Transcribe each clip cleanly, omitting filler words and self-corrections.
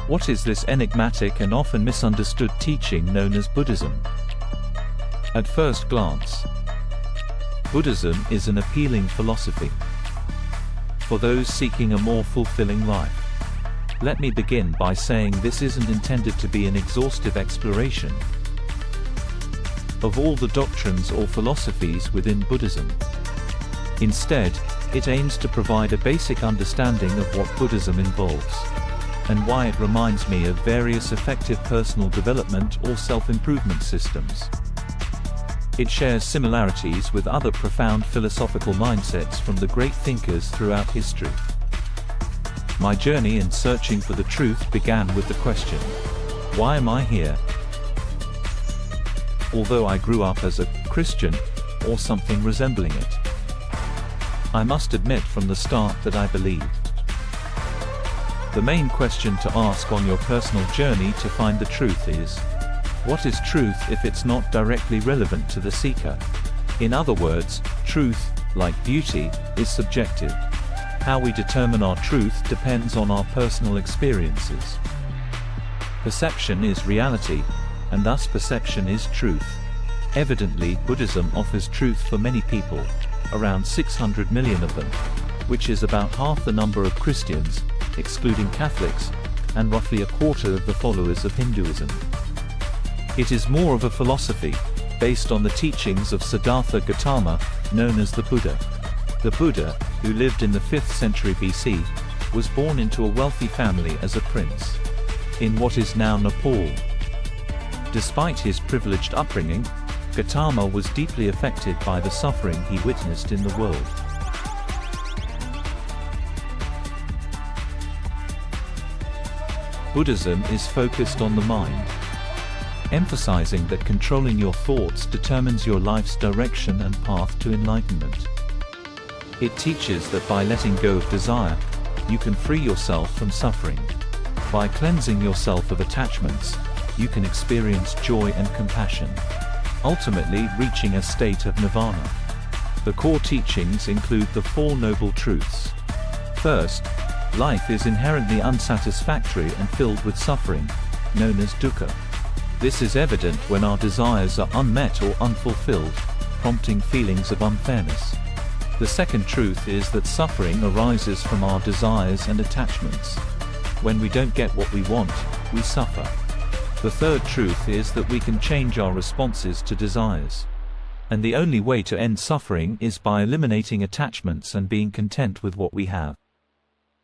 What is this enigmatic and often misunderstood teaching known as Buddhism? At first glance, Buddhism is an appealing philosophy for those seeking a more fulfilling life. Let me begin by saying this isn't intended to be an exhaustive exploration of all the doctrines or philosophies within Buddhism. Instead, it aims to provide a basic understanding of what Buddhism involves, and why it reminds me of various effective personal development or self-improvement systems. It shares similarities with other profound philosophical mindsets from the great thinkers throughout history. My journey in searching for the truth began with the question, why am I here? Although I grew up as a Christian, or something resembling it, I must admit from the start that I believed. The main question to ask on your personal journey to find the truth is, what is truth if it's not directly relevant to the seeker? In other words, truth, like beauty, is subjective. How we determine our truth depends on our personal experiences. Perception is reality, and thus perception is truth. Evidently, Buddhism offers truth for many people, around 600 million of them, which is about half the number of Christians, excluding Catholics, and roughly a quarter of the followers of Hinduism. It is more of a philosophy, based on the teachings of Siddhartha Gautama, known as the Buddha. The Buddha, who lived in the 5th century BC, was born into a wealthy family as a prince in what is now Nepal. Despite his privileged upbringing, Gautama was deeply affected by the suffering he witnessed in the world. Buddhism is focused on the mind, emphasizing that controlling your thoughts determines your life's direction and path to enlightenment. It teaches that by letting go of desire, you can free yourself from suffering. By cleansing yourself of attachments, you can experience joy and compassion, ultimately reaching a state of nirvana. The core teachings include the Four Noble Truths. First, life is inherently unsatisfactory and filled with suffering, known as dukkha. This is evident when our desires are unmet or unfulfilled, prompting feelings of unfairness. The second truth is that suffering arises from our desires and attachments. When we don't get what we want, we suffer. The third truth is that we can change our responses to desires. And the only way to end suffering is by eliminating attachments and being content with what we have.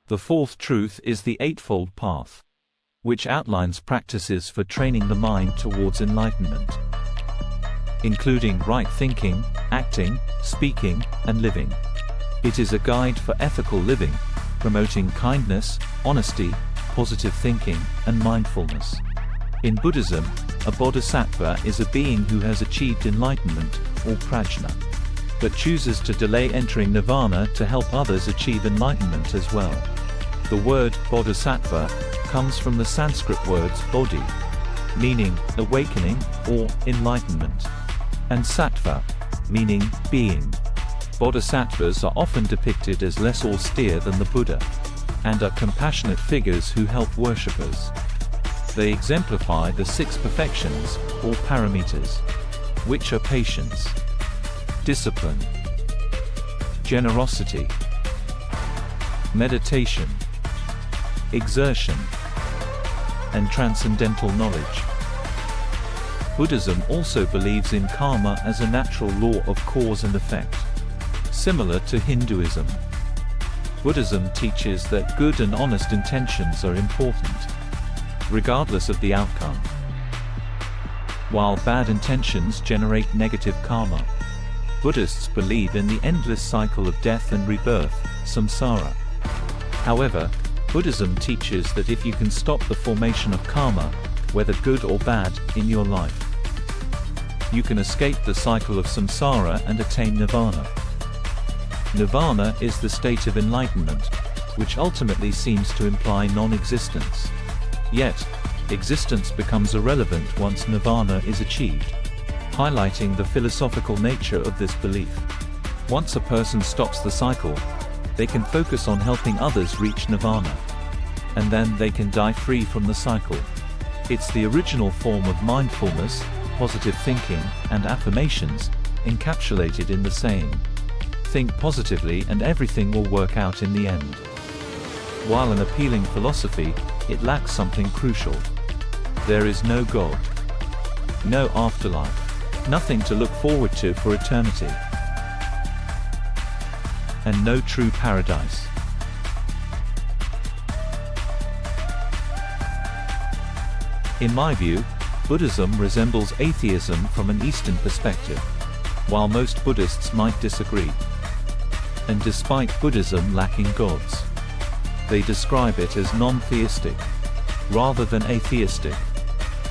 The fourth truth is the Eightfold Path, which outlines practices for training the mind towards enlightenment, including right thinking, acting, speaking, and living. It is a guide for ethical living, promoting kindness, honesty, positive thinking, and mindfulness. In Buddhism, a bodhisattva is a being who has achieved enlightenment, or prajna, but chooses to delay entering nirvana to help others achieve enlightenment as well. The word bodhisattva comes from the Sanskrit words bodhi, meaning awakening or enlightenment, and sattva, meaning being. Bodhisattvas are often depicted as less austere than the Buddha, and are compassionate figures who help worshippers. They exemplify the 6 perfections, or paramitas, which are patience, discipline, generosity, meditation, exertion, and transcendental knowledge. Buddhism also believes in karma as a natural law of cause and effect, similar to Hinduism. Buddhism teaches that good and honest intentions are important, regardless of the outcome, while bad intentions generate negative karma. Buddhists believe in the endless cycle of death and rebirth, samsara. However, Buddhism teaches that if you can stop the formation of karma, whether good or bad, in your life, you can escape the cycle of samsara and attain nirvana. Nirvana is the state of enlightenment, which ultimately seems to imply non-existence. Yet, existence becomes irrelevant once nirvana is achieved, highlighting the philosophical nature of this belief. Once a person stops the cycle, they can focus on helping others reach nirvana. and then they can die free from the cycle. It's the original form of mindfulness, positive thinking, and affirmations, encapsulated in the saying, "Think positively and everything will work out in the end." While an appealing philosophy, it lacks something crucial. There is no God, no afterlife, nothing to look forward to for eternity, and no true paradise. In my view, Buddhism resembles atheism from an Eastern perspective, while most Buddhists might disagree. And despite Buddhism lacking gods, they describe it as non-theistic, rather than atheistic.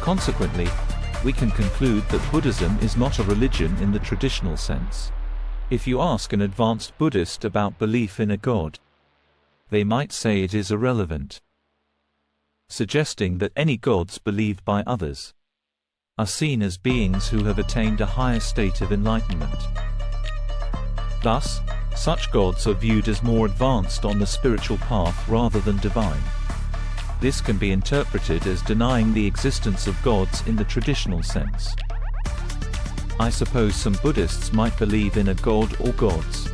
Consequently, we can conclude that Buddhism is not a religion in the traditional sense. If you ask an advanced Buddhist about belief in a god, they might say it is irrelevant, suggesting that any gods believed by others are seen as beings who have attained a higher state of enlightenment. Thus, such gods are viewed as more advanced on the spiritual path rather than divine. This can be interpreted as denying the existence of gods in the traditional sense. I suppose some Buddhists might believe in a god or gods.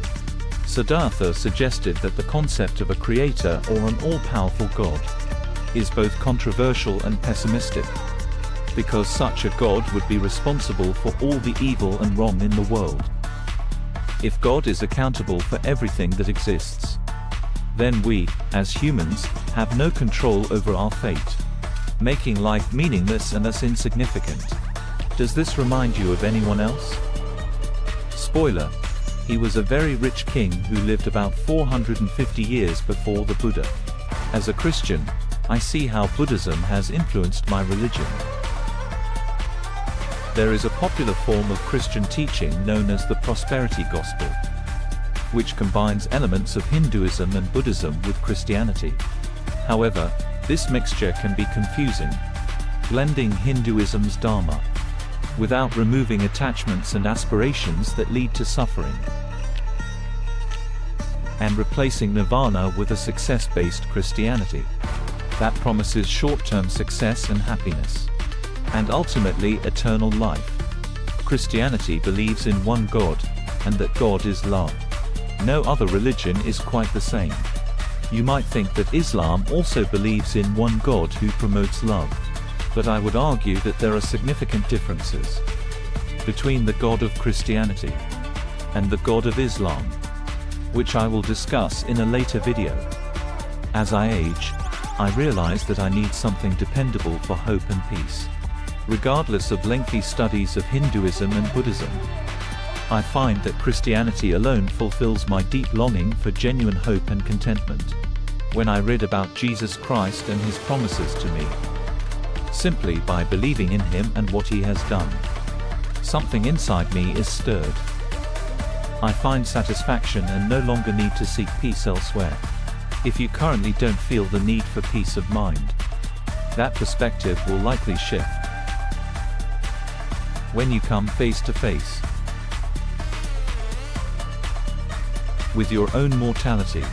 Siddhartha suggested that the concept of a creator or an all-powerful god is both controversial and pessimistic, because such a god would be responsible for all the evil and wrong in the world. If God is accountable for everything that exists, then we, as humans, have no control over our fate, making life meaningless and us insignificant. Does this remind you of anyone else? Spoiler: he was a very rich king who lived about 450 years before the Buddha. As a Christian, I see how Buddhism has influenced my religion. There is a popular form of Christian teaching known as the prosperity gospel, which combines elements of Hinduism and Buddhism with Christianity. However, this mixture can be confusing, blending Hinduism's dharma without removing attachments and aspirations that lead to suffering, and replacing nirvana with a success-based Christianity that promises short-term success and happiness, and ultimately eternal life. Christianity believes in one God, and that God is love. No other religion is quite the same. You might think that Islam also believes in one God who promotes love, but I would argue that there are significant differences between the God of Christianity and the God of Islam, which I will discuss in a later video. As I age, I realize that I need something dependable for hope and peace. Regardless of lengthy studies of Hinduism and Buddhism, I find that Christianity alone fulfills my deep longing for genuine hope and contentment. When I read about Jesus Christ and his promises to me, simply by believing in him and what he has done, something inside me is stirred. I find satisfaction and no longer need to seek peace elsewhere. If you currently don't feel the need for peace of mind, that perspective will likely shift when you come face to face with your own mortality.